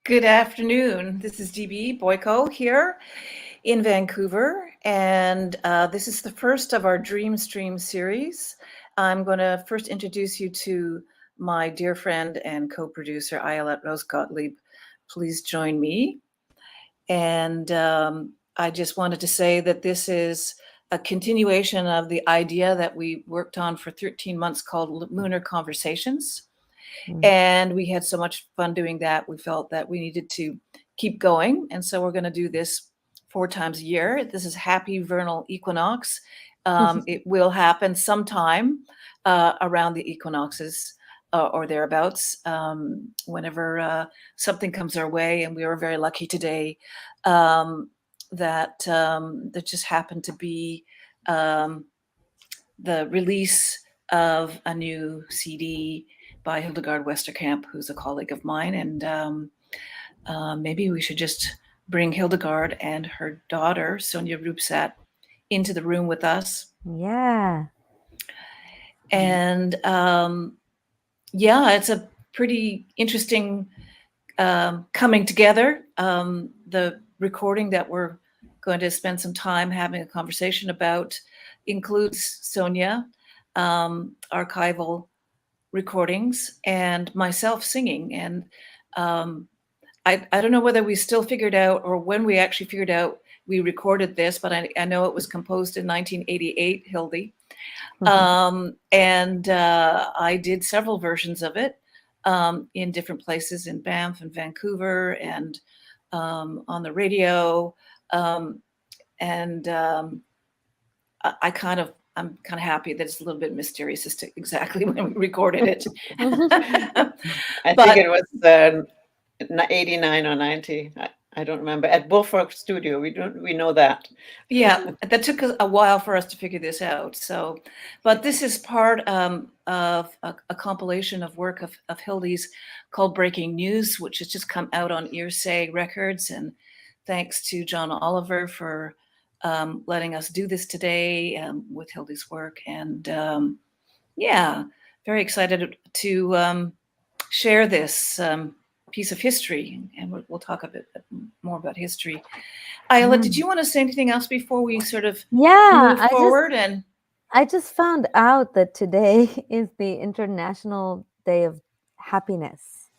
Good afternoon. This is DB Boyko here in Vancouver, and this is the first of our DreamStream series. I'm going to first introduce you to my dear friend and co-producer, Ayelet Westerkamp. Please join me. And I just wanted to say that this is a continuation of the idea that we worked on for 13 months called Lunar Conversations. And we had so much fun doing that. We felt that we needed to keep going. And so we're going to do this 4 times a year. This is Happy Vernal Equinox. It will happen sometime around the equinoxes or thereabouts, whenever something comes our way. And we were very lucky today that just happened to be the release of a new CD by Hildegard Westerkamp, who's a colleague of mine. And maybe we should just bring Hildegard and her daughter, Sonja Ruebsaat, into the room with us. Yeah. And it's a pretty interesting coming together. The recording that we're going to spend some time having a conversation about includes Sonja, archival recordings, and myself singing. And I don't know whether we still figured out or when we actually figured out we recorded this, but I know it was composed in 1988, Hildy. And I did several versions of it in different places in Banff and Vancouver and on the radio. I'm kind of happy that it's a little bit mysterious as to exactly when we recorded it. I think it was 89 or 90. I don't remember. At Bullfrog Studio, we know that. Yeah, that took a while for us to figure this out. So, but this is part of a compilation of work of Hildy's called Breaking News, which has just come out on Earsay Records. And thanks to John Oliver for letting us do this today with Hildy's work. And very excited to share this piece of history. And we'll talk a bit more about history. Ayelet, did you want to say anything else before we sort of move forward? I just found out that today is the International Day of Happiness,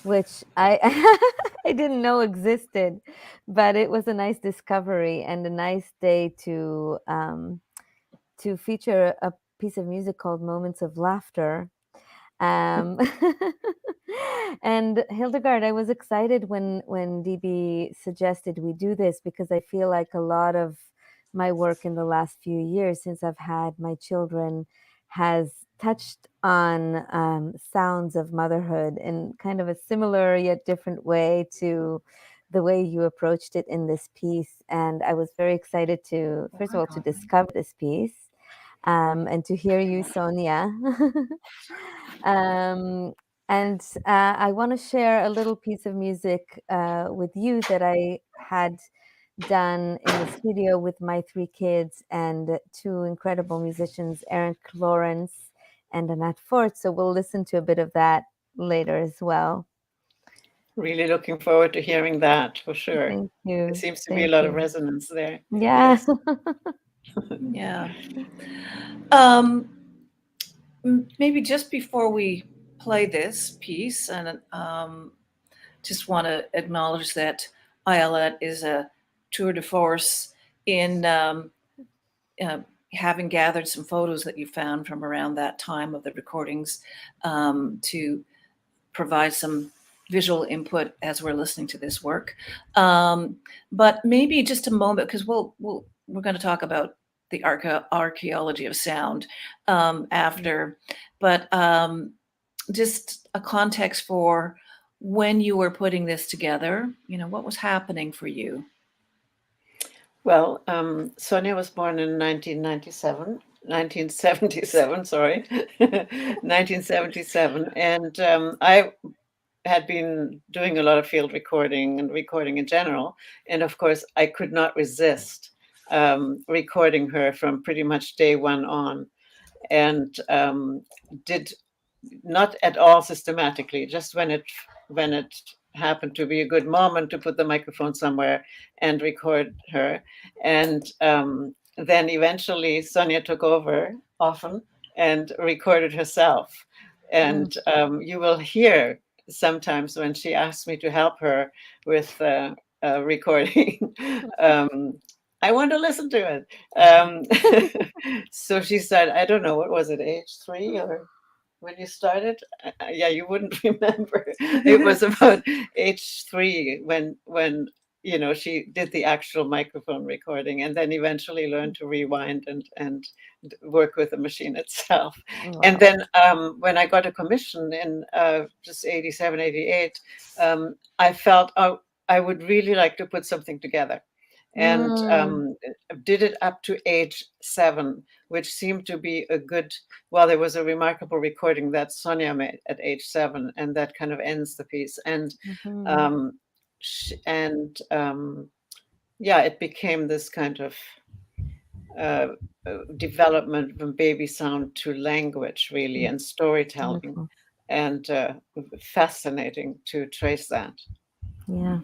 which I didn't know existed, but it was a nice discovery and a nice day to feature a piece of music called Moments of Laughter. And Hildegard, I was excited when DB suggested we do this, because I feel like a lot of my work in the last few years since I've had my children has touched on sounds of motherhood in kind of a similar yet different way to the way you approached it in this piece. And I was very excited to, first of all, to discover this piece and to hear you, Sonja. And I want to share a little piece of music with you that I had done in the studio with my 3 kids and 2 incredible musicians, Erik Lawrence and Anat Fort. So we'll listen to a bit of that later as well. Really looking forward to hearing that, for sure. Thank you. There seems to be a lot of resonance there. Yeah. Yeah. Maybe just before we play this piece, and just want to acknowledge that Ayelet is a tour de force in having gathered some photos that you found from around that time of the recordings to provide some visual input as we're listening to this work. But maybe just a moment, because we're going to talk about the archaeology of sound after, but just a context for when you were putting this together, what was happening for you? Well, Sonja was born in 1977, sorry, 1977. And I had been doing a lot of field recording and recording in general. And of course, I could not resist recording her from pretty much day one on, and did not at all systematically, just when it happened to be a good moment to put the microphone somewhere and record her. And then eventually Sonja took over often and recorded herself. And you will hear sometimes when she asked me to help her with recording, I want to listen to it. So she said, I don't know, what was it, age 3 or when you started? Yeah, you wouldn't remember. It was about age 3 when she did the actual microphone recording, and then eventually learned to rewind and work with the machine itself. Wow. And then when I got a commission in just 87, 88, I felt I would really like to put something together. And did it up to age 7, which seemed to be a good, well, there was a remarkable recording that Sonja made at age 7, and that kind of ends the piece. And yeah, it became this kind of development from baby sound to language, really, and storytelling. Beautiful. And fascinating to trace that. Yeah.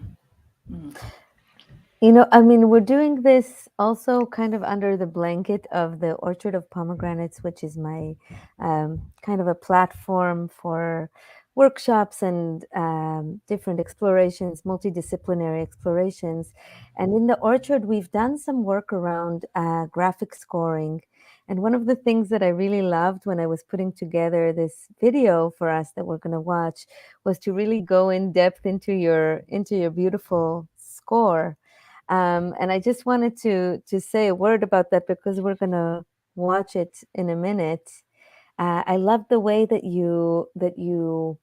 You know, I mean, we're doing this also kind of under the blanket of the Orchard of Pomegranates, which is my kind of a platform for workshops and different explorations, multidisciplinary explorations. And in the Orchard, we've done some work around graphic scoring. And one of the things that I really loved when I was putting together this video for us that we're going to watch was to really go in depth into your beautiful score. And I just wanted to say a word about that because we're going to watch it in a minute. I love the way that you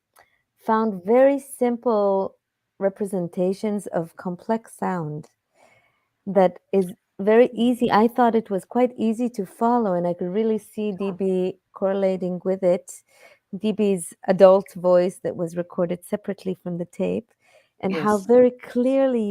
found very simple representations of complex sound that is very easy. I thought it was quite easy to follow, and I could really see DB correlating with it. DB's adult voice that was recorded separately from the tape, and how very clearly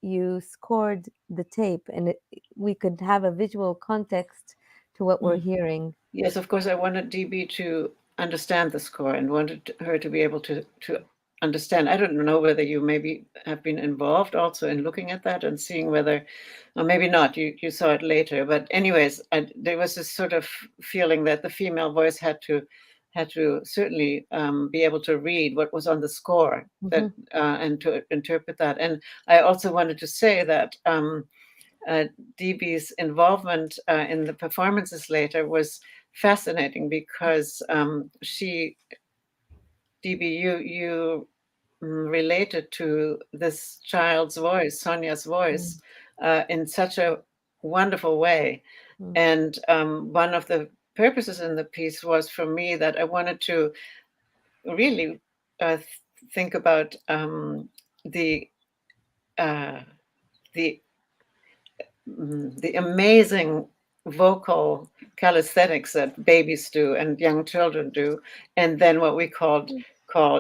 you scored the tape, and we could have a visual context to what we're hearing. Yes, of course, I wanted DB to understand the score and wanted her to be able to understand. I don't know whether you maybe have been involved also in looking at that and seeing whether, or maybe not, you saw it later. But anyways, there was this sort of feeling that the female voice had to certainly be able to read what was on the score that and to interpret that. And I also wanted to say that DB's involvement in the performances later was fascinating because DB, you related to this child's voice, Sonja's voice, in such a wonderful way. And one of the purposes in the piece was for me that I wanted to really think about the amazing vocal calisthenics that babies do and young children do, and then what we call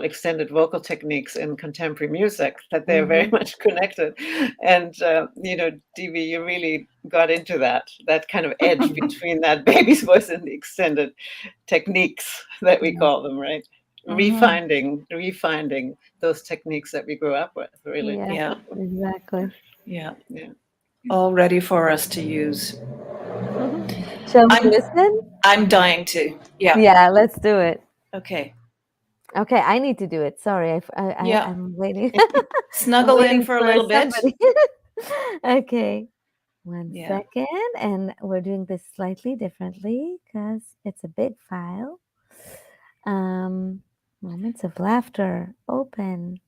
extended vocal techniques in contemporary music, that they're very much connected. And DB, you really got into that kind of edge between that baby's voice and the extended techniques that we call them, right? Refinding those techniques that we grew up with, really. Yeah. Exactly. Yeah. All ready for us to use. Shall we listen? I'm dying to. Yeah, let's do it. Okay. Okay, I need to do it. Sorry, I'm waiting. Snuggle in for a little bit. Okay, one second. And we're doing this slightly differently because it's a big file. Moments of laughter, open.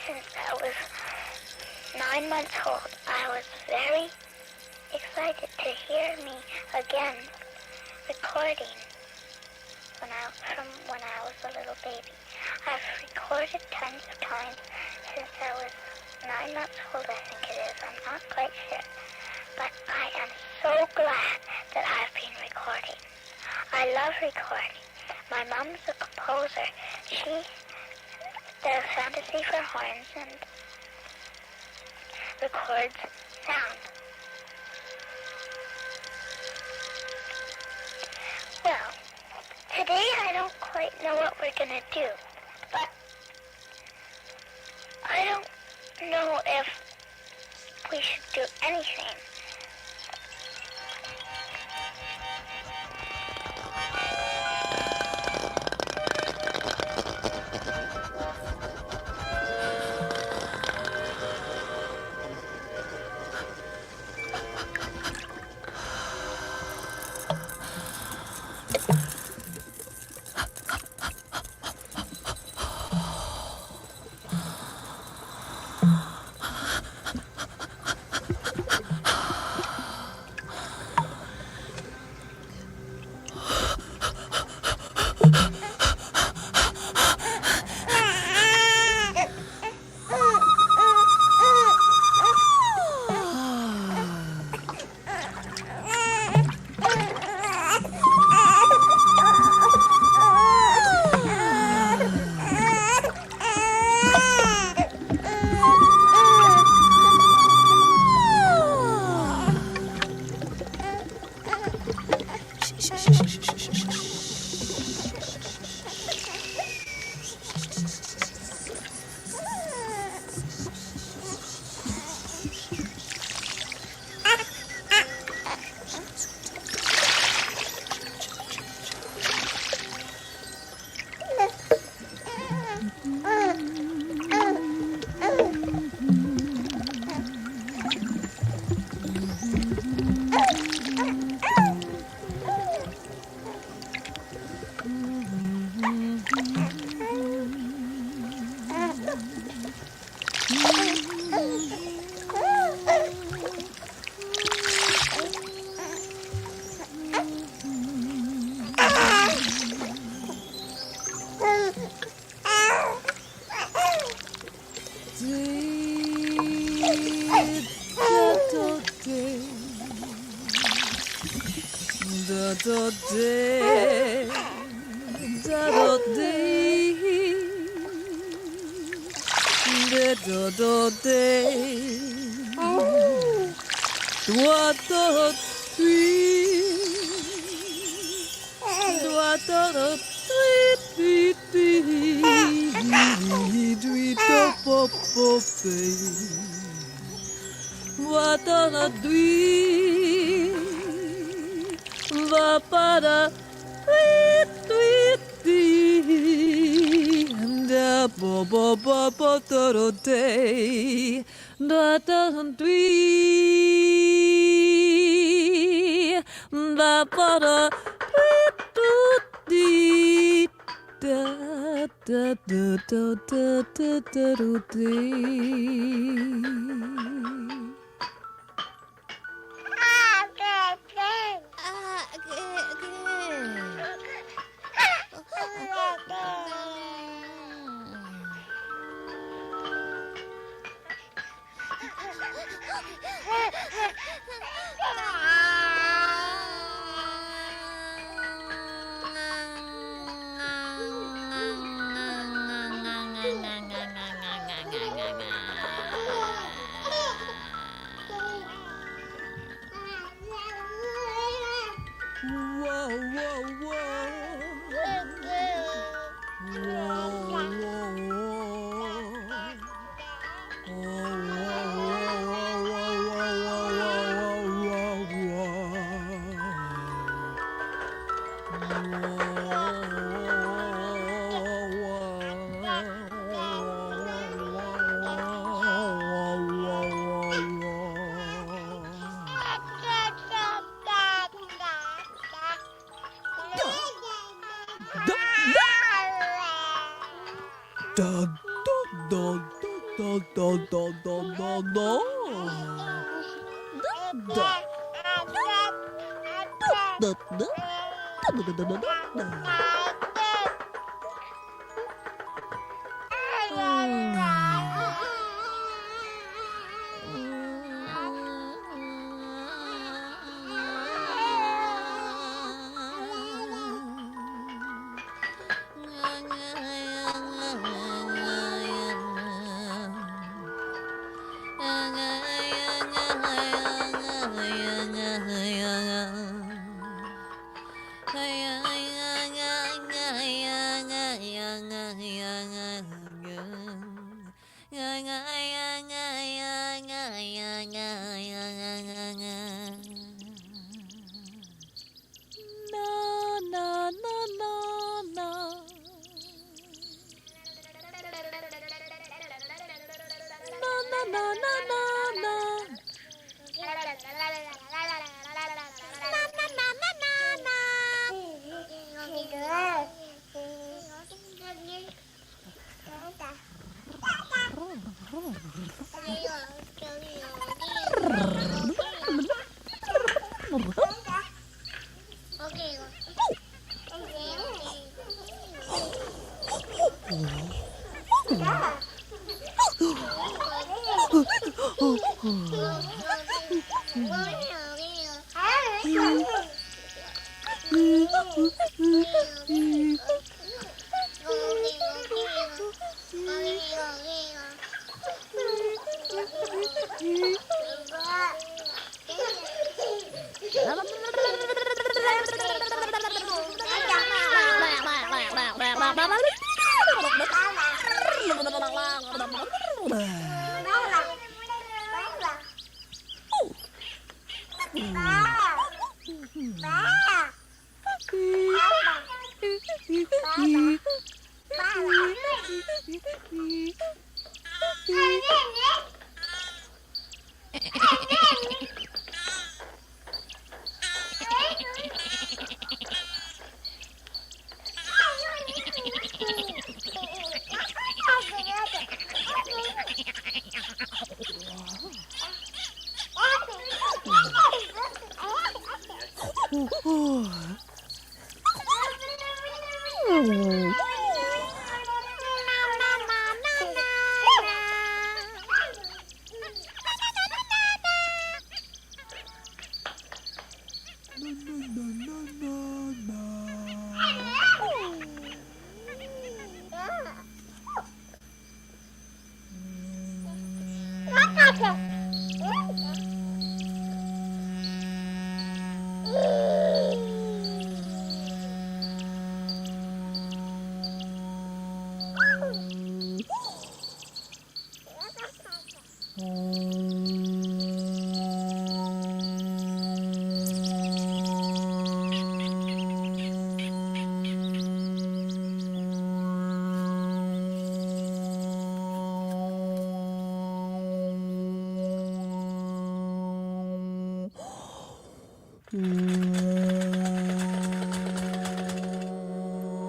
Since I was 9 months old. I was very excited to hear me again recording from when I was a little baby. I've recorded tons of times since I was 9 months old, I think it is. I'm not quite sure. But I am so glad that I've been recording. I love recording. My mom's a composer. She does fantasy for horns and records sound. Well, today I don't quite know what we're going to do, but I don't know if we should do anything.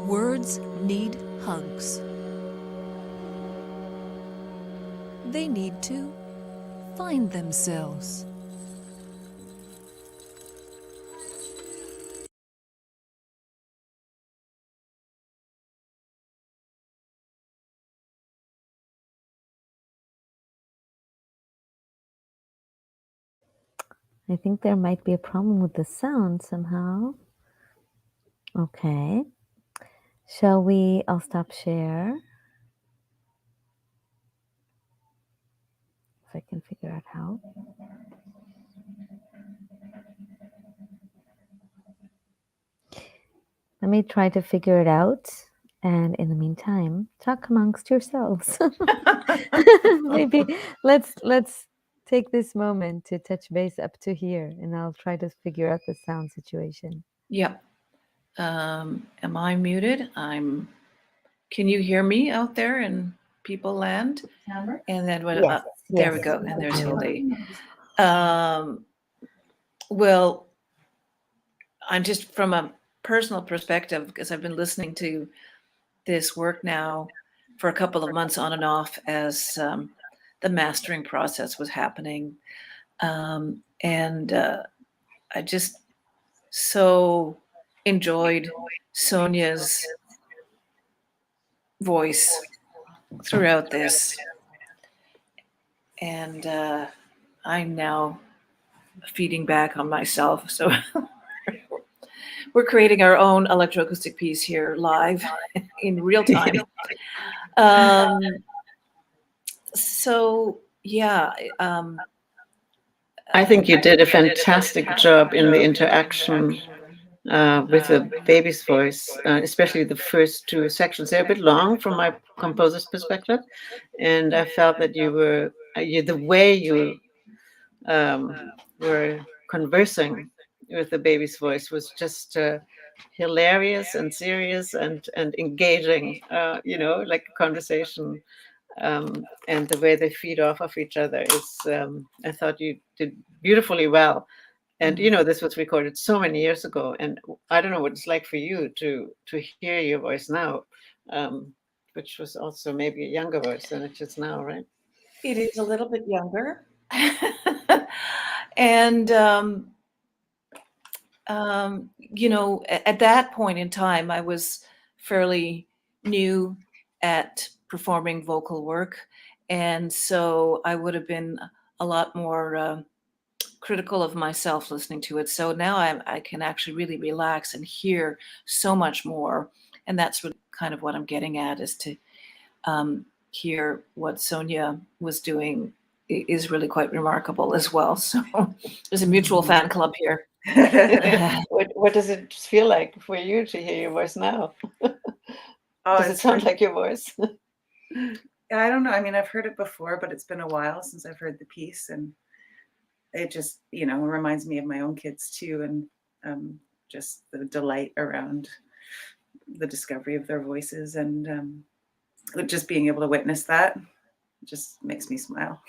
Words need hugs. They need to find themselves. I think there might be a problem with the sound somehow. Okay. Shall we? I'll stop share. If I can figure out how. Let me try to figure it out. And in the meantime, talk amongst yourselves. Maybe let's take this moment to touch base up to here, and I'll try to figure out the sound situation. Yep. Am I muted? Can you hear me out there in people land? And then Yes, there we yes. go. And there's Hildy. Well, I'm just from a personal perspective, because I've been listening to this work now for a couple of months on and off as the mastering process was happening. And I just so enjoyed Sonja's voice throughout this. And I'm now feeding back on myself. So we're creating our own electroacoustic piece here live in real time. So yeah. I think you did a fantastic job in the interaction with the baby's voice, especially the first two sections. They're a bit long from my composer's perspective, and I felt that you were the way you were conversing with the baby's voice was just hilarious and serious and engaging, like a conversation. and the way they feed off of each other is, I thought you did beautifully well. And this was recorded so many years ago, and I don't know what it's like for you to hear your voice now, which was also maybe a younger voice than it is now, right? It is a little bit younger. And, at that point in time, I was fairly new at performing vocal work. And so I would have been a lot more critical of myself listening to it. So now I can actually really relax and hear so much more. And that's really kind of what I'm getting at, is to hear what Sonja was doing is really quite remarkable as well. So there's a mutual fan club here. What does it feel like for you to hear your voice now? Does it sound like your voice? I don't know. I mean, I've heard it before, but it's been a while since I've heard the piece, and it just, reminds me of my own kids too, and just the delight around the discovery of their voices, and just being able to witness that just makes me smile.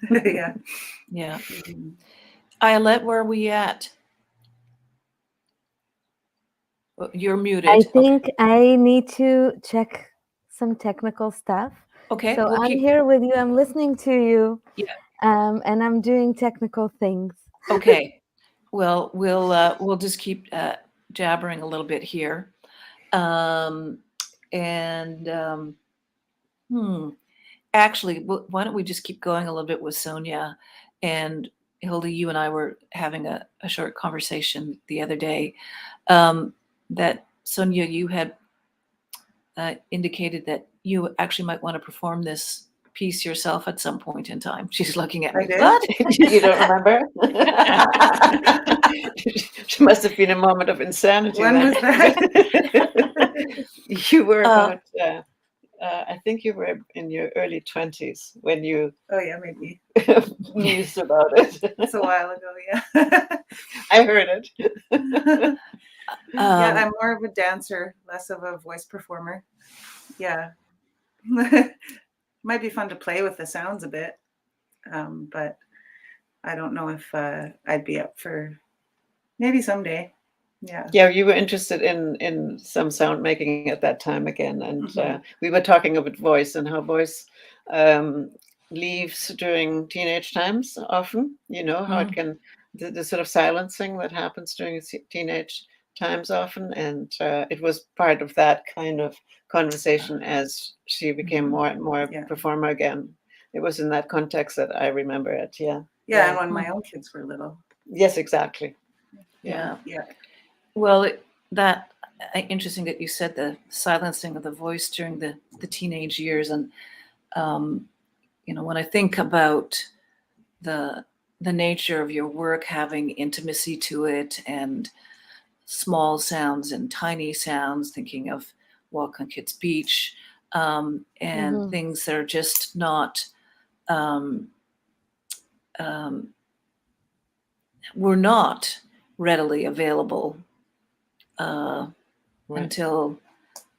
Yeah. Yeah. Ayelet, where are we at? You're muted. I think I need to check some technical stuff. Okay. So I'm here with you. I'm listening to you. Yeah. And I'm doing technical things. Okay. Well, we'll just keep jabbering a little bit here. Actually, why don't we just keep going a little bit with Sonja? And Hilda, you and I were having a short conversation the other day, that Sonja, you had indicated that you actually might want to perform this piece yourself at some point in time. She's looking at me. What? You don't remember? She must have been a moment of insanity. When was that? You were about, I think you were in your early 20s when you Oh yeah, maybe. mused about it. It's a while ago, yeah. I heard it. Yeah, I'm more of a dancer, less of a voice performer. Yeah. Might be fun to play with the sounds a bit, but I don't know if I'd be up for, maybe someday. Yeah. Yeah, you were interested in some sound making at that time again, and we were talking about voice and how voice leaves during teenage times often. How it can, the sort of silencing that happens during teenage times often, and it was part of that kind of conversation as she became more and more performer again. It was in that context that I remember it. Yeah. Yeah, and when my own kids were little. Yes, exactly. Yeah. Yeah. Well, that interesting that you said the silencing of the voice during the teenage years, and when I think about the nature of your work having intimacy to it and small sounds and tiny sounds, thinking of Walk on Kids Beach, and things that are just not were not readily available until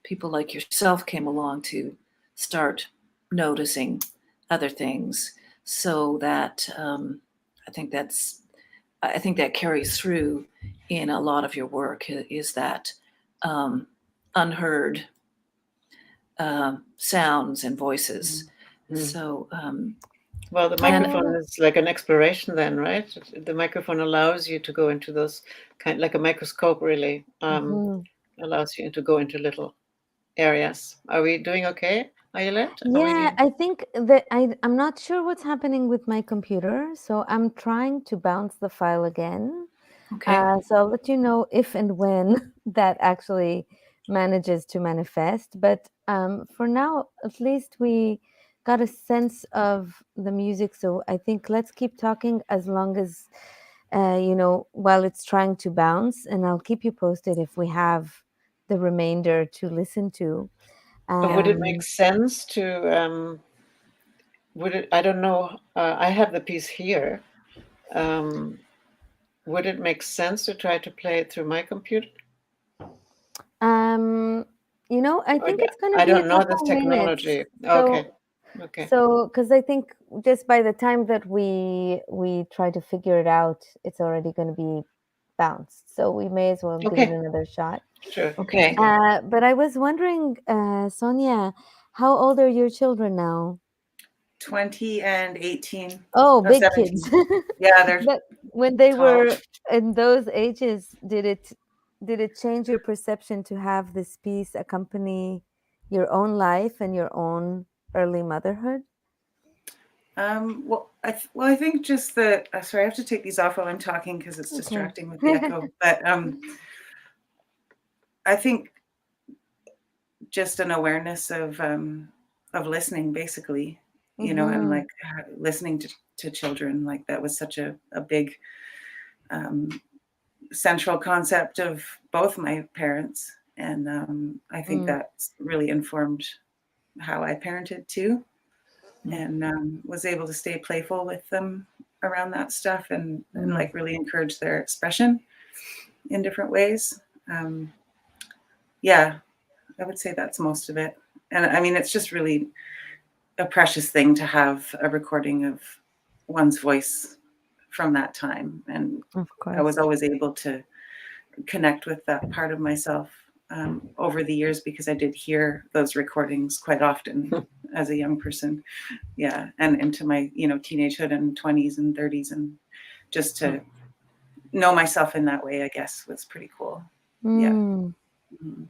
people like yourself came along to start noticing other things. So that I think that carries through in a lot of your work, is that unheard sounds and voices. So well, the microphone is like an exploration then, right? The microphone allows you to go into those like a microscope, really. Allows you to go into little areas. Are we doing okay, Ayelet? Yeah, I think that I'm not sure what's happening with my computer, so I'm trying to bounce the file again. okay. So I'll let you know if and when that actually manages to manifest. But for now, at least we got a sense of the music. So I think let's keep talking as long as, while it's trying to bounce, and I'll keep you posted if we have the remainder to listen to. But would it make sense to, I don't know, I have the piece here. Would it make sense to try to play it through my computer? I think it's going to be I don't know this technology. So Okay. Okay. So, because I think just by the time that we try to figure it out, it's already going to be bounced. So we may as well give it Okay. another shot. Sure. Okay. But I was wondering, Sonja, how old are your children now? 20 and 18. Oh, No, big 17. kids. Yeah, they're But when they tall. were in those ages, did it change your perception to have this piece accompany your own life and your own early motherhood? Well, I think just the sorry, I have to take these off while I'm talking because it's Okay. distracting with the echo. But I think just an awareness of listening, basically, you know, and like listening to children, like that was such a big central concept of both my parents, and I think that's really informed how I parented too. And was able to stay playful with them around that stuff and like really encourage their expression in different ways. Yeah, I would say that's most of it. And I mean, it's just really a precious thing to have a recording of one's voice from that time. And Of course. I was always able to connect with that part of myself over the years because I did hear those recordings quite often as a young person. Yeah. And into my, teenagehood and 20s and 30s. And just to know myself in that way, I guess, was pretty cool. Yeah. Mm-hmm.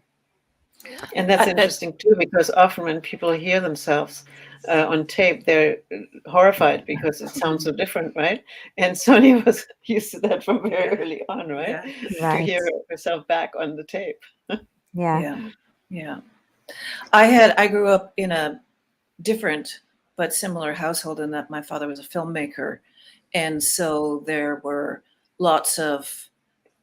And that's interesting too, because often when people hear themselves on tape, they're horrified because it sounds so different, right? And Sonja was used to that from very early on, right? Yeah. To hear herself back on the tape. Yeah. I grew up in a different but similar household in that my father was a filmmaker, and so there were lots of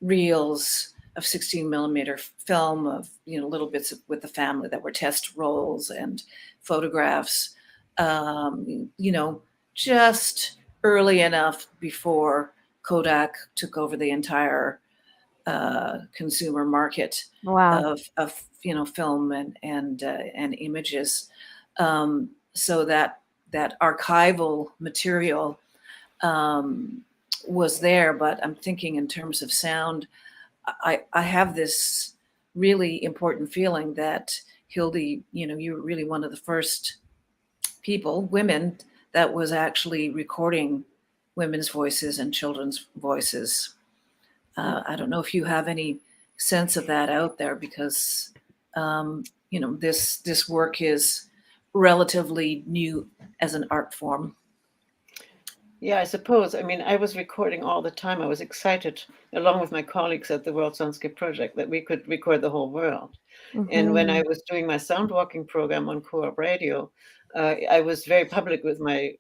reels of 16 millimeter film of little bits with the family that were test rolls and photographs, just early enough before Kodak took over the entire consumer market of film and images. So that archival material was there, but I'm thinking in terms of sound, I have this really important feeling that Hildy, you were really one of the first women, that was actually recording women's voices and children's voices. I don't know if you have any sense of that out there, because this work is relatively new as an art form. Yeah, I suppose. I mean, I was recording all the time. I was excited, along with my colleagues at the World Soundscape Project, that we could record the whole world. And when I was doing my sound walking program on Co-op Radio, I was very public with my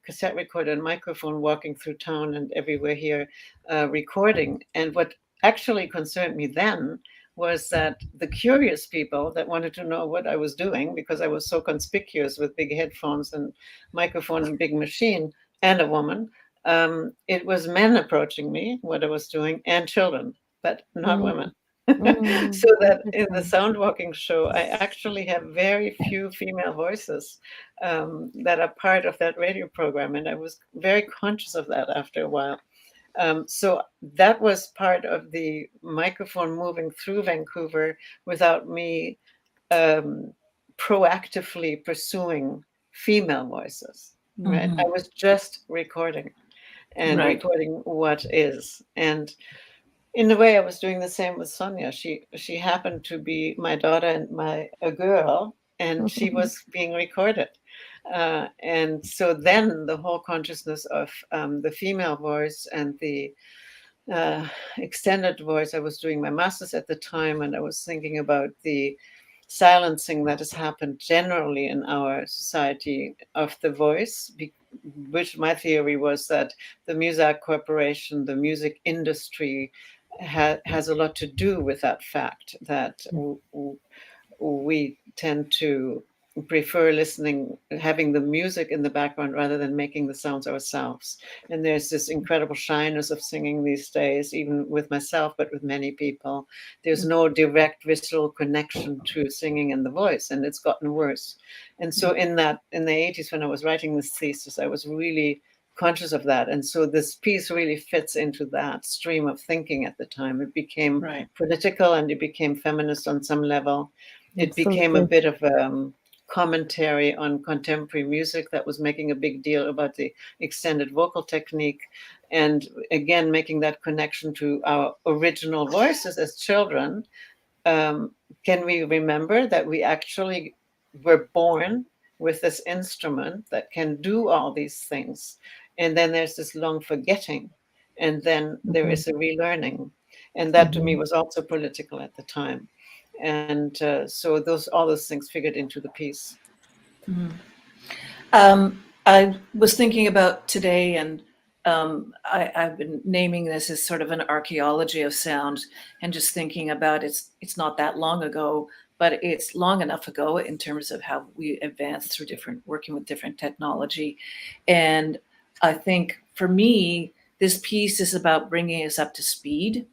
cassette recorder and microphone, walking through town and everywhere here, recording. And what actually concerned me then was that the curious people that wanted to know what I was doing, because I was so conspicuous with big headphones and microphone and big machine, and a woman, it was men approaching me, what I was doing, and children, but not women. So that in the sound walking show, I actually have very few female voices that are part of that radio program. And I was very conscious of that after a while. So that was part of the microphone moving through Vancouver without me proactively pursuing female voices. Right. I was just recording recording what is. And in a way, I was doing the same with Sonja. She happened to be my daughter and a girl, and she was being recorded. And so then the whole consciousness of the female voice and the extended voice. I was doing my master's at the time, and I was thinking about the silencing that has happened generally in our society of the voice, which my theory was that the Music Corporation, the music industry, has a lot to do with that fact that we tend to prefer listening, having the music in the background rather than making the sounds ourselves. And there's this incredible shyness of singing these days, even with myself, but with many people. There's no direct visual connection to singing and the voice, and it's gotten worse. And so in the 80s, when I was writing this thesis, I was really conscious of that. And so this piece really fits into that stream of thinking at the time. It became political and it became feminist on some level. It became a bit of commentary on contemporary music that was making a big deal about the extended vocal technique, and again making that connection to our original voices as children. Can we remember that we actually were born with this instrument that can do all these things, and then there's this long forgetting, and then there is a relearning, and that to me was also political at the time. And so all those things figured into the piece. I was thinking about today, and I've been naming this as sort of an archaeology of sound, and just thinking about it's not that long ago, but it's long enough ago in terms of how we advanced through working with different technology. And I think for me, this piece is about bringing us up to speed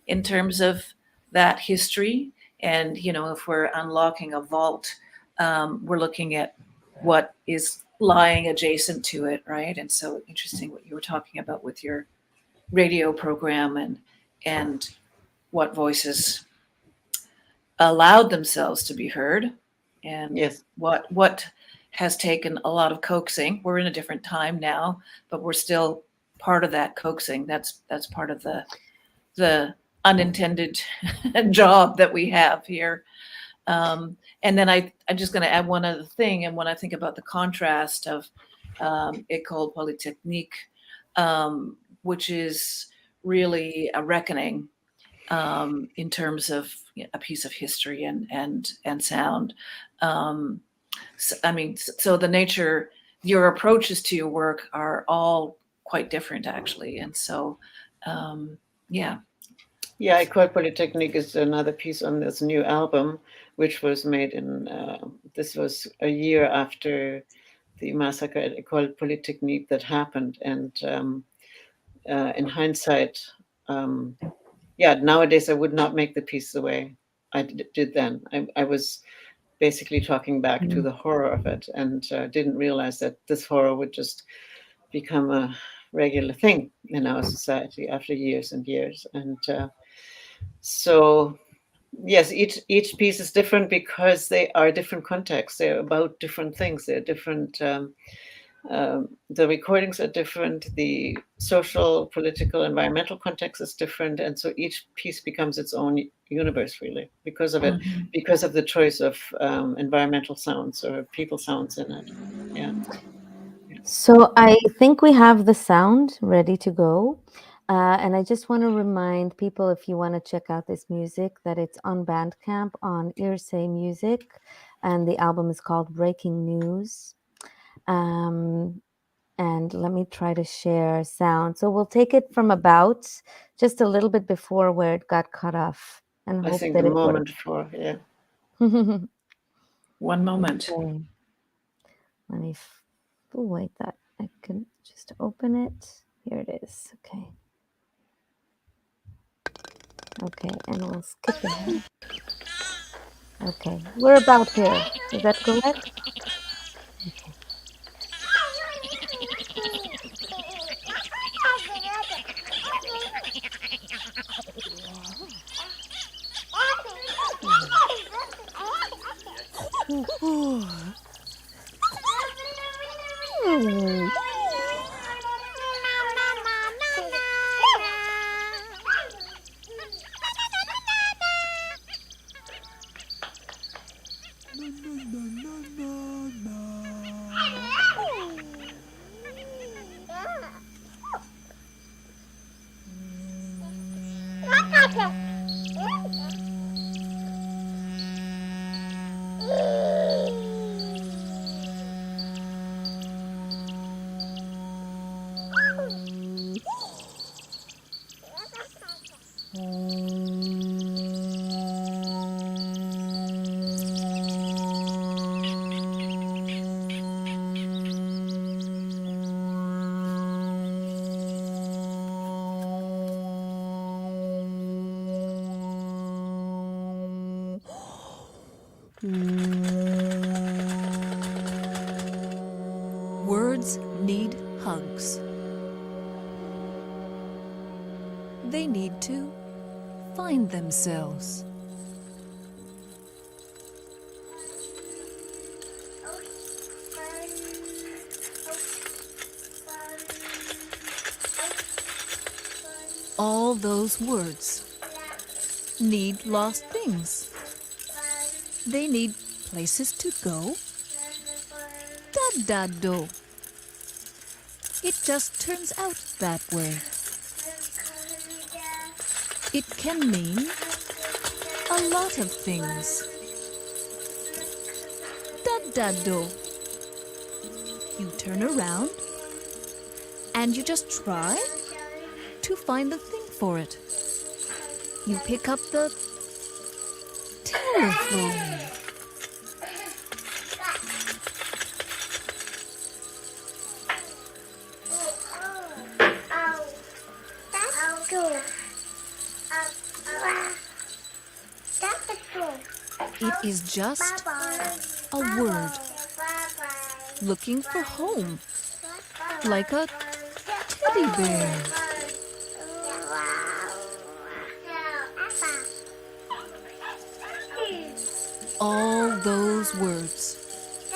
in terms of that history. And, if we're unlocking a vault, we're looking at what is lying adjacent to it, right? And so interesting what you were talking about with your radio program and what voices allowed themselves to be heard, and what has taken a lot of coaxing. We're in a different time now, but we're still part of that coaxing. That's part of the unintended job that we have here. And then I'm just going to add one other thing. And when I think about the contrast of École Polytechnique, which is really a reckoning in terms of a piece of history and sound. So the nature, your approaches to your work are all quite different, actually. And so, Yeah, École Polytechnique is another piece on this new album, which was made this was a year after the massacre at École Polytechnique that happened. And in hindsight, nowadays I would not make the piece the way I did then. I was basically talking back to the horror of it, and didn't realize that this horror would just become a regular thing in our society after years and years. And so yes, each piece is different because they are different contexts. They're about different things. They're different. The recordings are different. The social, political, environmental context is different, and so each piece becomes its own universe, really, because of it, because of the choice of environmental sounds or people sounds in it. Yeah. So I think we have the sound ready to go. And I just want to remind people, if you want to check out this music, that it's on Bandcamp on Earsay Music, and the album is called Breaking News. And let me try to share sound. So we'll take it from about just a little bit before where it got cut off, and I hope think that the it moment works. for, yeah. One moment. Okay. Let me wait that I can just open it. Here it is. Okay. Okay, and we'll skip ahead. Okay, we're about here. Is that correct? Okay. Words need hugs. They need to find themselves. All those words need lost things. They need places to go. Da-da-do. It just turns out that way. It can mean a lot of things. Da-da-do. You turn around and you just try to find the thing for it. You pick up the telephone. It is just a word looking for home, like a teddy bear. All those words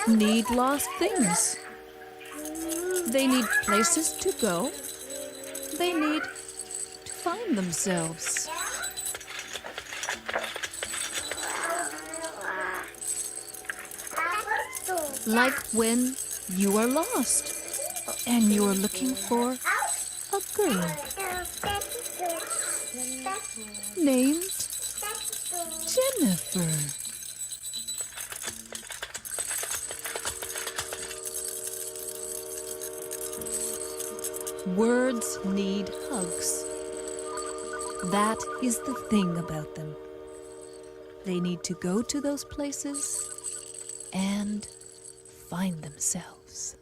need lost things. They need places to go. They need to find themselves. Like when you are lost and you are looking for a girl named Jennifer. Words need hugs. That is the thing about them. They need to go to those places and find themselves.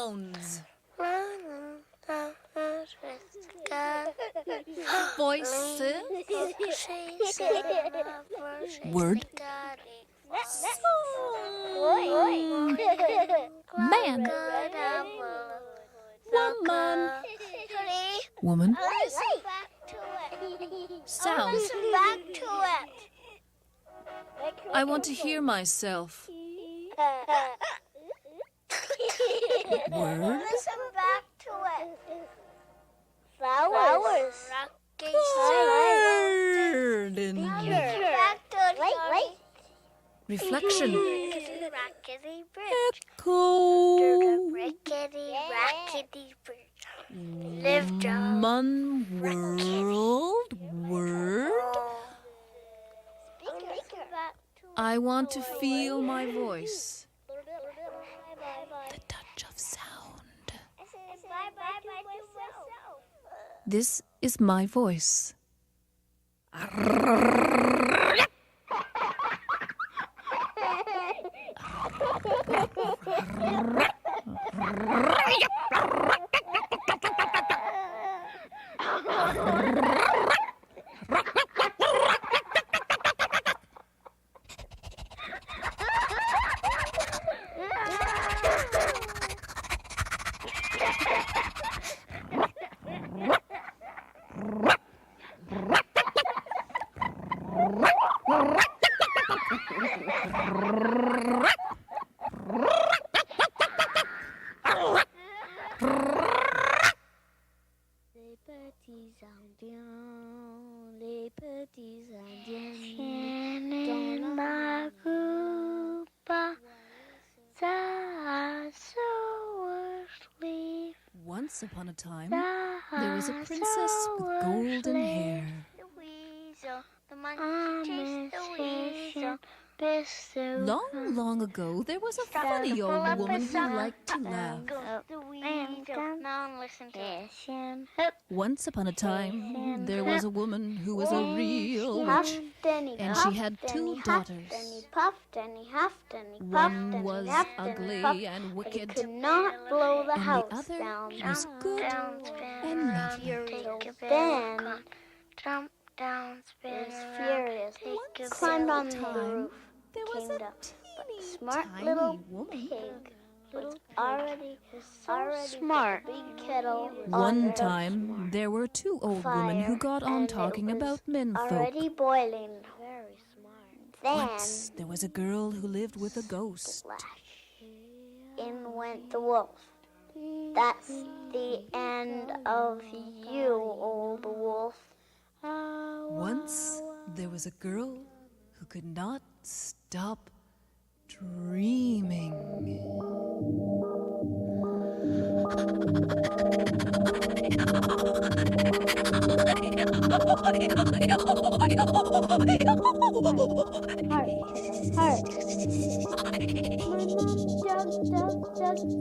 sounds. Voices. Word. Song. Man. Woman. Woman. Sound. Listen back to it. I want to hear myself. Word. Listen back to it. Flowers. Garden. Back to it. Wait. Reflection. Rackety bridge. Echo. Rackety bridge. Live down. World. Word. I want to feel my voice. The touch of sound. This is my voice. Les petits Indiens dans la coupe, ça sleep. Once upon a time, there was a princess with golden hair. The weasel, the monkey chased the weasel. Long, long ago, there was a funny old woman who liked to laugh. The weasel, now listen to him. Once upon a time, there was a woman who was a real witch, and she had two daughters. Puffed and he huffed and he puffed One and was he huffed and he ugly puffed, and but he wicked, could not blow the and house the other down. was good and lovely. Then down, was furious. He climbed on the roof. There was Came a down, but teeny, smart tiny little woman. pig was already smart. Big kettle. One time, there were two old women who got on and talking it was about menfolk. already boiling. Very smart. Then Once, there was a girl who lived with a ghost. splash. In went the wolf. That's the end of you, old wolf. Once, there was a girl who could not stop dreaming. Heart.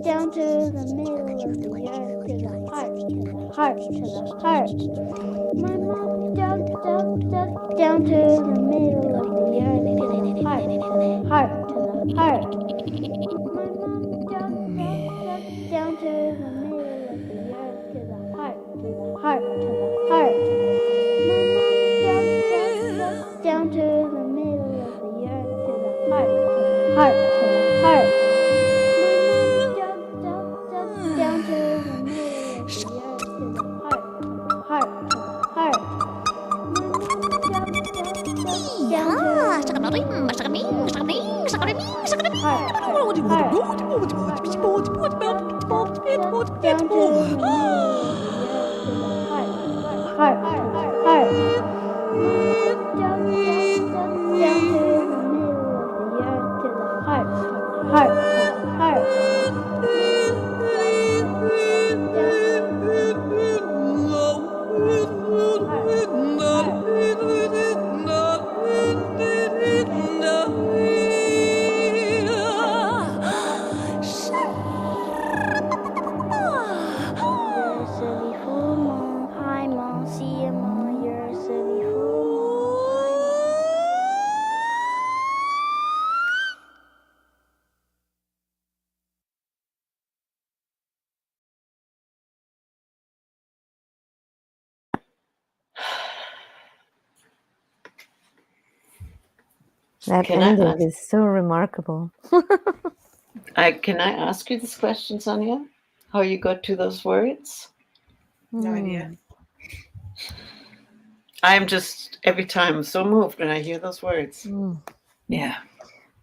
Down to the middle of the earth, to the heart, to the heart. My mom dug down to the middle of the earth, to the heart, to the heart. My mom dug down to the middle of the earth, to the heart, to the heart, to the heart. My mom dug down to the middle of the earth, to the heart, to the heart, to the heart. Down to the middle of the earth, to the heart, to the heart. That Can I ending ask? is so remarkable. Can I ask you this question, Sonja? How you got to those words? No idea. I'm just every time so moved when I hear those words. Yeah.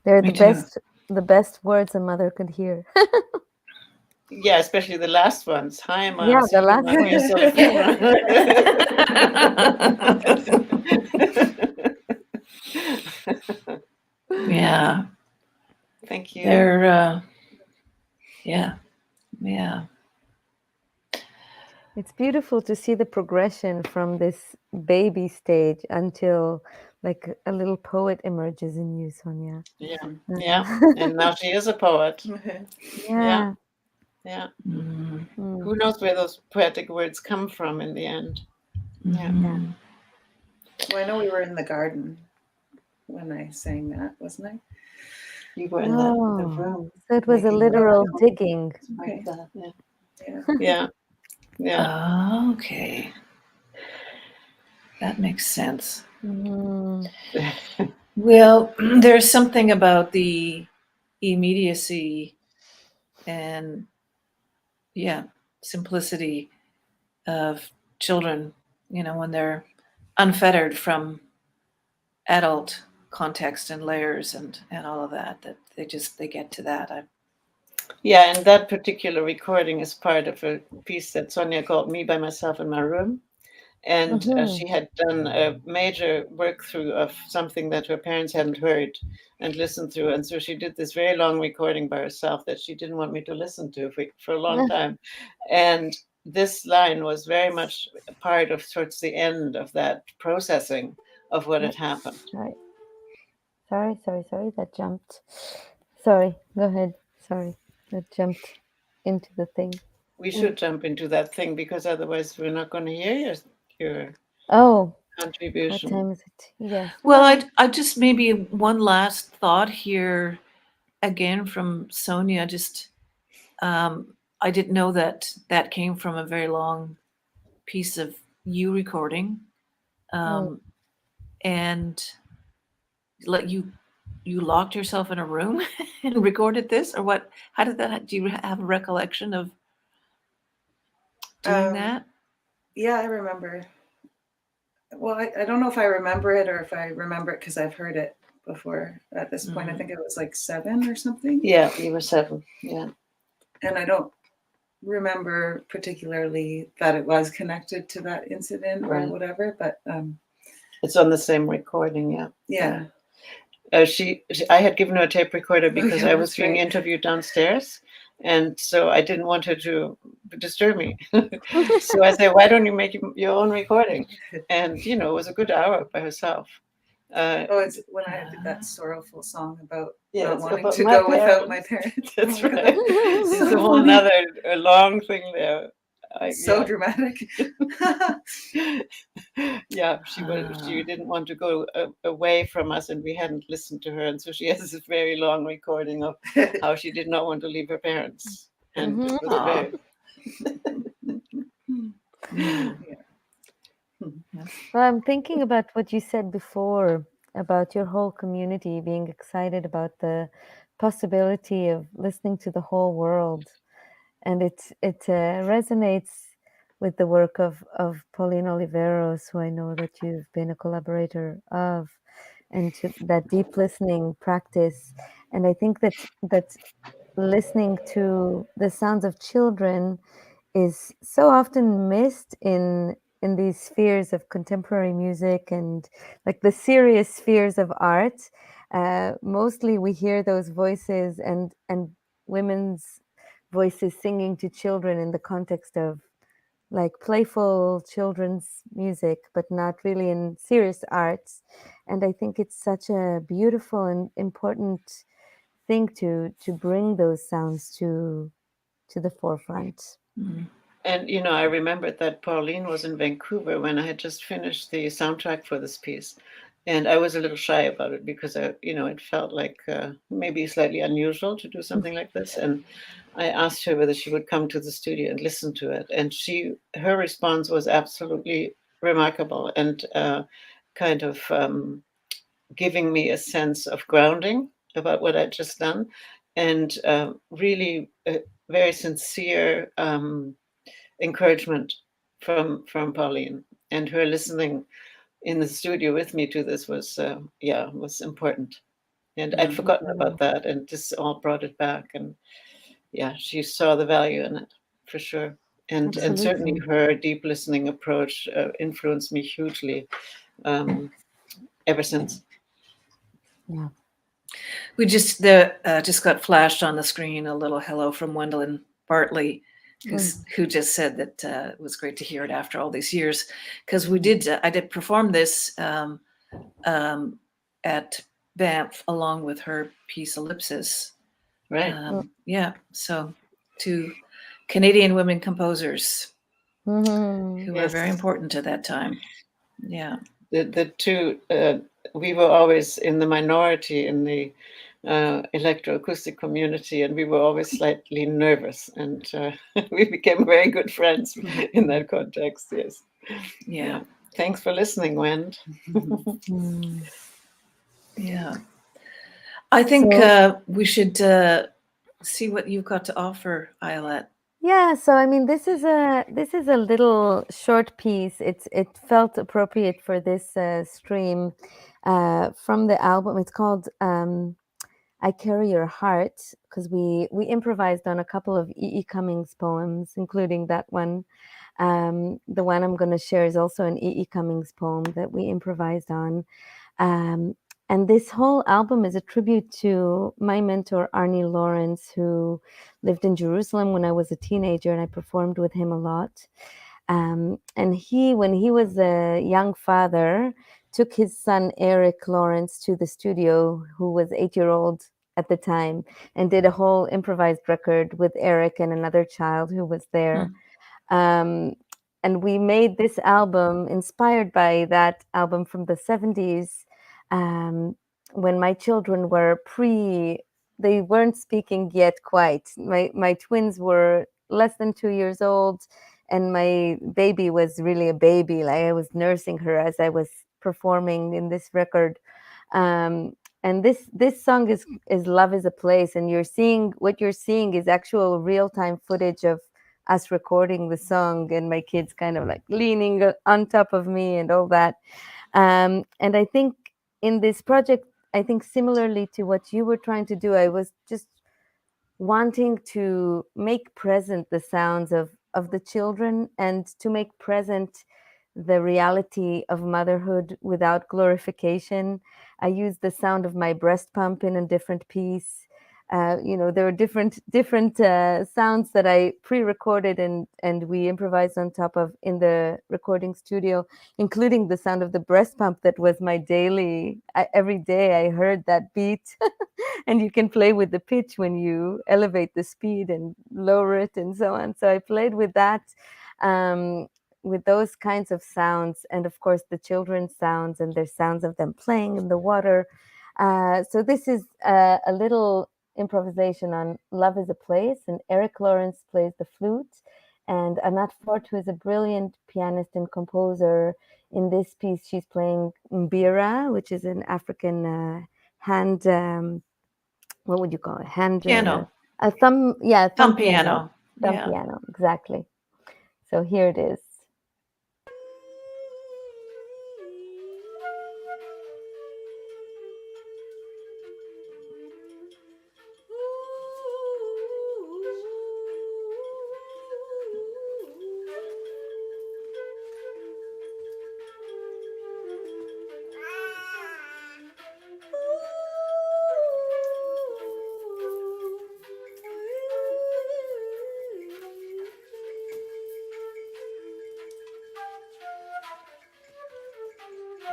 They're Me the best words a mother could hear. Yeah, especially the last ones. Hi, Mom. Yeah, See the you last on your cell phone. Yeah. Thank you. They're, yeah. It's beautiful to see the progression from this baby stage until like a little poet emerges in you, Sonja. Yeah. And now she is a poet. Yeah. Yeah. Mm. Who knows where those poetic words come from in the end? Yeah. Well, I know we were in the garden when I sang that, wasn't I? You were in the room. So it was a Making literal love. digging. Okay. Yeah. Yeah. Okay. That makes sense. Well, there's something about the immediacy and simplicity of children, when they're unfettered from adult context and layers and all of that they get to that. Yeah, and that particular recording is part of a piece that Sonja called Me by Myself in My Room. And she had done a major work through of something that her parents hadn't heard and listened through. And so she did this very long recording by herself that she didn't want me to listen to for a long time. And this line was very much a part of towards the end of that processing of what had happened. Sorry. That jumped. Sorry. Go ahead. Sorry. That jumped into the thing. We should jump into that thing because otherwise we're not going to hear your contribution. What time is it? Yes. Well, I just maybe one last thought here again from Sonja. Just I didn't know that came from a very long piece of you recording, and let you locked yourself in a room and recorded this, or what? How did that? Do you have a recollection of doing that? Yeah, I remember. Well, I don't know if I remember it or if I remember it because I've heard it before at this point. I think it was like 7 or something. Yeah, you were 7. Yeah. And I don't remember particularly that it was connected to that incident or whatever, but it's on the same recording. Yeah. I had given her a tape recorder because I was being interviewed downstairs, and so I didn't want her to disturb me. So I said, "Why don't you make your own recording?" And it was a good hour by herself. It's when I did that sorrowful song about not it's wanting about to my go without my parents. parents. That's right. There's a whole another long thing there. So dramatic. Yeah, she didn't want to go away from us, and we hadn't listened to her, and so she has this very long recording of how she did not want to leave her parents, and it was Well, I'm thinking about what you said before about your whole community being excited about the possibility of listening to the whole world, and it resonates with the work of Pauline Oliveros, who I know that you've been a collaborator of, and to that deep listening practice. And I think that listening to the sounds of children is so often missed in these spheres of contemporary music and like the serious spheres of art. Mostly we hear those voices and women's voices singing to children in the context of like playful children's music, but not really in serious arts. And I think it's such a beautiful and important thing to bring those sounds to the forefront. And I remembered that Pauline was in Vancouver when I had just finished the soundtrack for this piece, and I was a little shy about it because it felt like maybe slightly unusual to do something like this. And I asked her whether she would come to the studio and listen to it, and her response was absolutely remarkable and kind of giving me a sense of grounding about what I'd just done, and really very sincere encouragement from Pauline, and her listening in the studio with me to this was was important. And I'd forgotten about that, and this all brought it back. And yeah, she saw the value in it for sure. And certainly Absolutely. her deep listening approach influenced me hugely ever since. Yeah. We just got flashed on the screen a little hello from Wendell Bartley, who just said that it was great to hear it after all these years, because I did perform this at Banff along with her piece Ellipsis. Right. Yeah. So two Canadian women composers who were very important at that time. Yeah. The two, we were always in the minority in the electroacoustic community, and we were always slightly nervous, and we became very good friends in that context. Yes. Yeah. Thanks for listening, Wend. Yeah. I think we should see what you've got to offer, Ayelet. Yeah, so I mean, this is a little short piece. It felt appropriate for this stream from the album. It's called "I Carry Your Heart," because we improvised on a couple of E.E. Cummings poems, including that one. The one I'm going to share is also an E.E. Cummings poem that we improvised on. And this whole album is a tribute to my mentor, Erik Lawrence, who lived in Jerusalem when I was a teenager, and I performed with him a lot. And he, when he was a young father, took his son, Erik Lawrence, to the studio, who was 8-year-old at the time, and did a whole improvised record with Erik and another child who was there. And we made this album inspired by that album from the 70s, when my children were they weren't speaking yet quite. My twins were less than 2 years old, and my baby was really a baby. Like, I was nursing her as I was performing in this record. And this song is "Love Is a Place," and what you're seeing is actual real-time footage of us recording the song, and my kids kind of like leaning on top of me and all that. And I think in this project, I think similarly to what you were trying to do, I was just wanting to make present the sounds of the children, and to make present the reality of motherhood without glorification. I used the sound of my breast pump in a different piece. There were different sounds that I pre-recorded and we improvised on top of in the recording studio, including the sound of the breast pump that was my daily. Every day I heard that beat, and you can play with the pitch when you elevate the speed and lower it and so on. So I played with that, with those kinds of sounds, and of course the children's sounds and their sounds of them playing in the water. So this is a little improvisation on "Love Is a Place," and Erik Lawrence plays the flute, and Anat Fort, who is a brilliant pianist and composer, in this piece she's playing mbira, which is an African hand, what would you call it, hand Piano. A thumb piano. Thumb Yeah. piano, exactly. So here it is.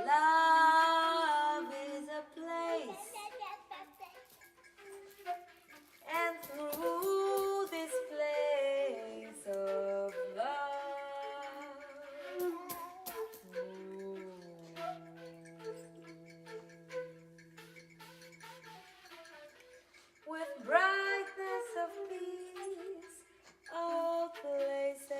Love is a place, and through this place of love, with brightness of peace, all places.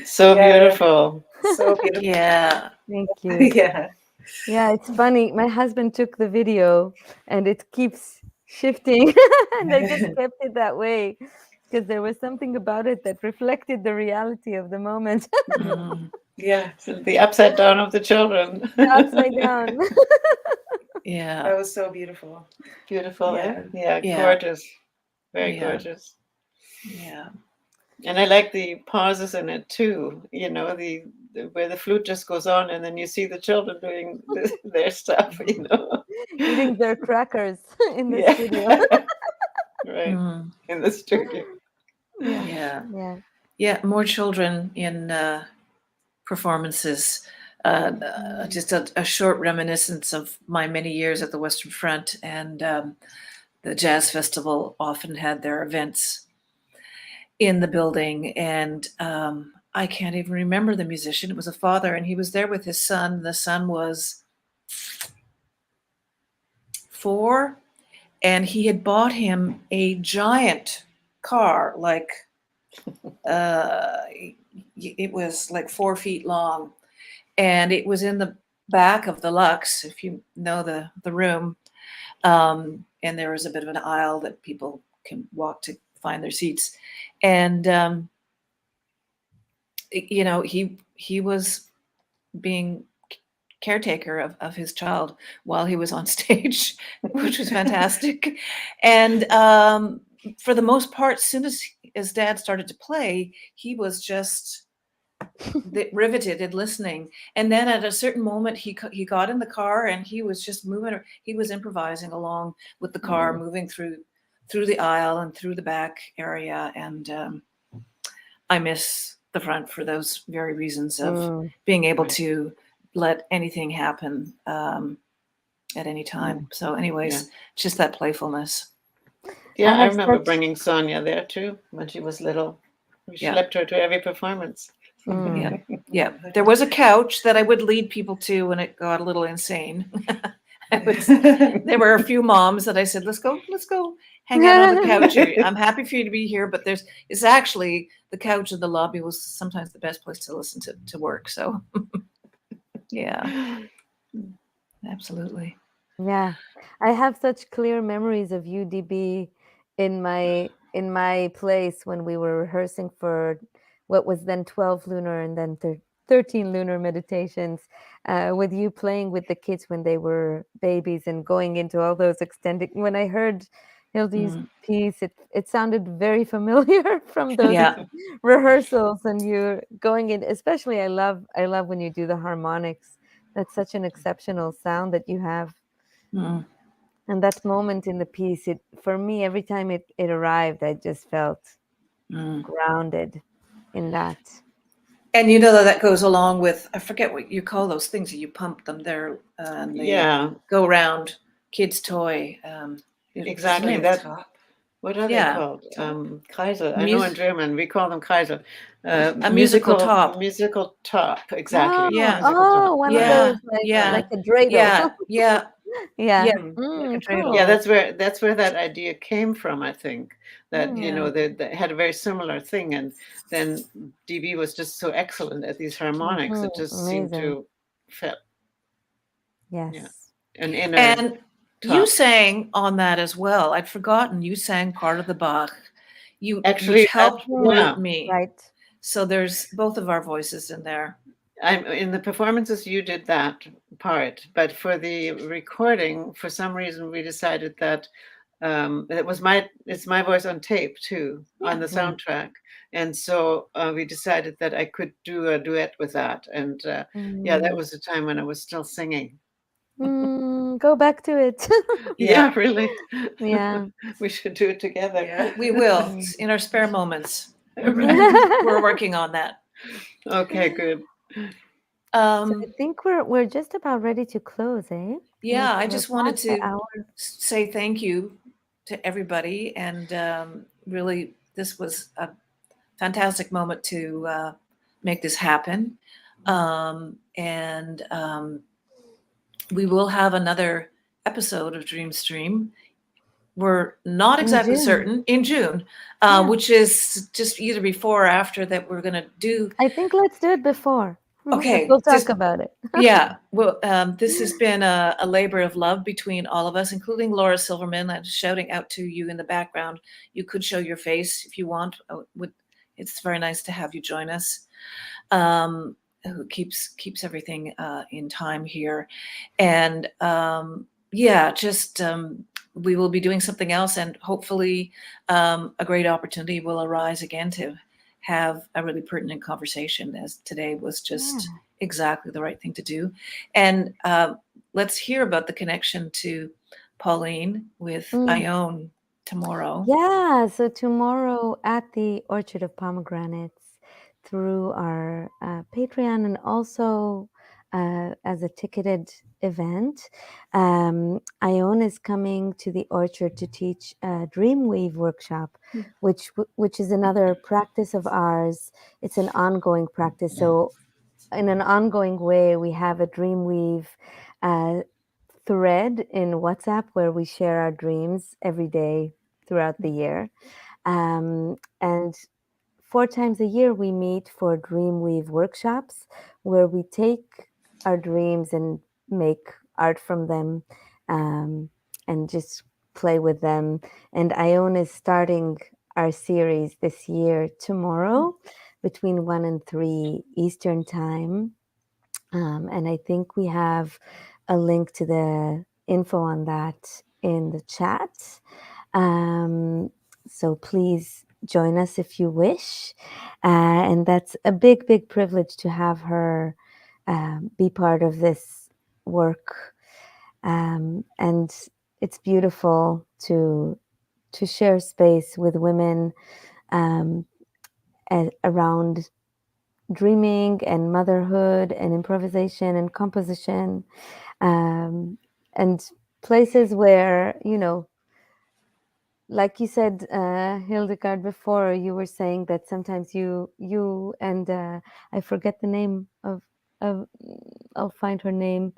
So Yeah. beautiful. So beautiful. Yeah. Thank you. Yeah. Yeah, it's funny. My husband took the video and it keeps shifting, and I just kept it that way because there was something about it that reflected the reality of the moment. Mm, Yeah. The upside down of the children. The upside down. yeah. That was so beautiful. Beautiful, Yeah. eh? Yeah, Yeah. gorgeous. Very Yeah. gorgeous. Yeah. And I like the pauses in it too. You know, the where the flute just goes on, and then you see the children doing their stuff. You know, Eating their crackers in the yeah, studio. right Mm, in the studio. Yeah. yeah. Yeah. Yeah. More children in performances. Just a short reminiscence of my many years at the Western Front, and the Jazz Festival often had their events in the building, and I can't even remember the musician. It was a father, and he was there with his son. The son was 4, and he had bought him a giant car, like it was like 4 feet long, and it was in the back of the Lux, if you know the room. And there was a bit of an aisle that people can walk to find their seats, and you know, he was being caretaker of his child while he was on stage, which was fantastic. And for the most part, as soon as his dad started to play, he was just riveted and listening. And then at a certain moment, he got in the car and he was just moving. He was improvising along with the car, moving through the aisle and through the back area. And I miss the front for those very reasons of being able to let anything happen at any time. So anyways, just that playfulness. Yeah, I have remember such- bringing Sonja there too when she was little. We Yeah. schlepped her to every performance. Yeah. Yeah. There was a couch that I would lead people to when it got a little insane. There were a few moms that I said, let's go hang out on the couch. I'm happy for you to be here, but it's actually the couch in the lobby was sometimes the best place to listen to work. So yeah, absolutely. Yeah, I have such clear memories of UDB in my place when we were rehearsing for what was then 12 lunar and then 13 lunar meditations, with you playing with the kids when they were babies and going into all those extended. When I heard Hildy's piece, it sounded very familiar from those Yeah. rehearsals, and you're going in. Especially, I love when you do the harmonics. That's such an exceptional sound that you have. Mm. And that moment in the piece, for me, every time it arrived, I just felt grounded in that. And you know that goes along with, I forget what you call those things, you pump them there and they go around, kids' toy. Exactly. Like That. top. What are they called? Kreisel. I know in German we call them Kreisel. A musical top. Musical top. Exactly. Yeah. Oh, one of those like a dreidel. Yeah. Yeah. Yeah. Yeah. Like a dreidel. Yeah, that's where that idea came from. I think that you know they had a very similar thing, and then DB was just so excellent at these harmonics. It just seemed to fit. Yes. Yeah. And you sang on that as well. I'd forgotten you sang part of the Bach. You actually helped me. Right. So there's both of our voices in there. I'm in the performances you did that part, but for the recording, for some reason we decided that it's my voice on tape too on the soundtrack, and so we decided that I could do a duet with that, and that was the time when I was still singing. Go back to it. Yeah, really. Yeah. We should do it together. Yeah. We will in our spare moments. We're working on that. Okay, good. So I think we're just about ready to close, eh? Yeah, I just wanted past the to hour. say thank you to everybody, and really, this was a fantastic moment to make this happen. And we will have another episode of DreamStream we're not In exactly June. certain, in June, Yeah. which is just either before or after that we're going to do. I think let's do it before. Okay, We'll talk just- about it. Yeah, well, this has been a labor of love between all of us, including Laura Silverman. I'm shouting out to you in the background. You could show your face if you want. It's very nice to have you join us. Who keeps everything in time here, and we will be doing something else, and hopefully a great opportunity will arise again to have a really pertinent conversation, as today was just exactly the right thing to do. And let's hear about the connection to Pauline with IONE tomorrow. Yeah, so tomorrow at the Orchard of Pomegranates, through our Patreon, and also as a ticketed event, IONE is coming to the Orchard to teach a Dreamweave workshop, which is another practice of ours. It's an ongoing practice. So in an ongoing way, we have a Dreamweave thread in WhatsApp where we share our dreams every day throughout the year. And 4 times a year, we meet for Dreamweave workshops where we take our dreams and make art from them, and just play with them. And IONE is starting our series this year tomorrow between 1 and 3 Eastern time. And I think we have a link to the info on that in the chat. So please join us if you wish. And that's a big, big privilege to have her be part of this work. And it's beautiful to share space with women around dreaming and motherhood and improvisation and composition, and places where, like you said, Hildegard, before, you were saying that sometimes you and I forget the name of I'll find her name,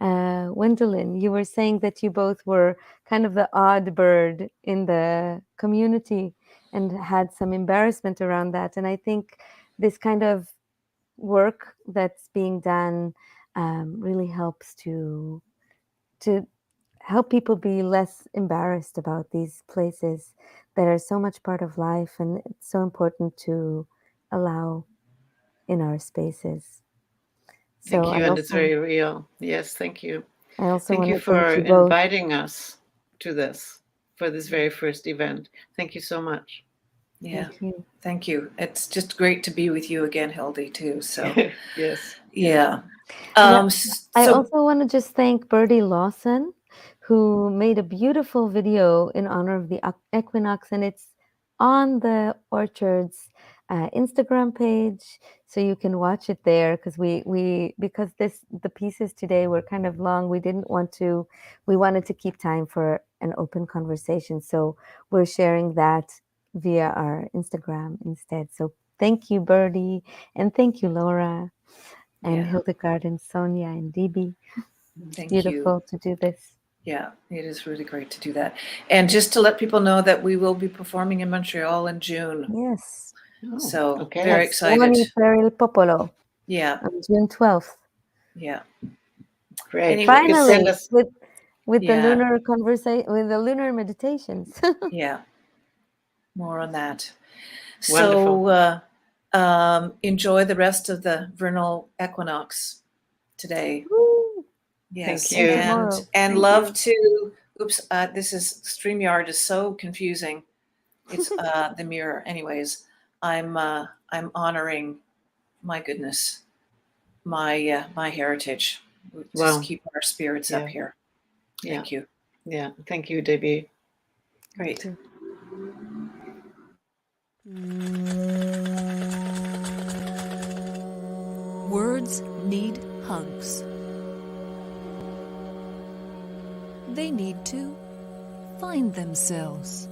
Wendelin, you were saying that you both were kind of the odd bird in the community and had some embarrassment around that. And I think this kind of work that's being done really helps to help people be less embarrassed about these places that are so much part of life, and it's so important to allow in our spaces. Thank you, and it's very real. Yes, thank you. I also thank you for inviting us to this, for this very first event. Thank you so much. Yeah, thank you. It's just great to be with you again, Hildy, too. So yes, yeah. I also want to just thank Birdie Lawson, who made a beautiful video in honor of the equinox, and it's on the Orchard's Instagram page, so you can watch it there. Because because the pieces today were kind of long, we wanted to keep time for an open conversation, so we're sharing that via our Instagram instead. So thank you, Birdie, and thank you, Laura, and Hildegard, and Sonja, and DB. Thank beautiful you. to do this. Yeah, it is really great to do that. And just to let people know that we will be performing in Montreal in June. Yes. So very excited. One il Popolo. Yeah. On June 12th. Yeah. Great. Anyway, finally, with the lunar with the lunar meditations. Yeah. More on that. Wonderful. So enjoy the rest of the vernal equinox today. Woo. Yes. Thank you. And Thank love you. to, this is StreamYard is so confusing. It's the mirror. Anyways, I'm honoring, my goodness, my heritage. Just keep our spirits up here. Thank you. Yeah. Thank you, DB. Great. Words need hugs. They need to find themselves.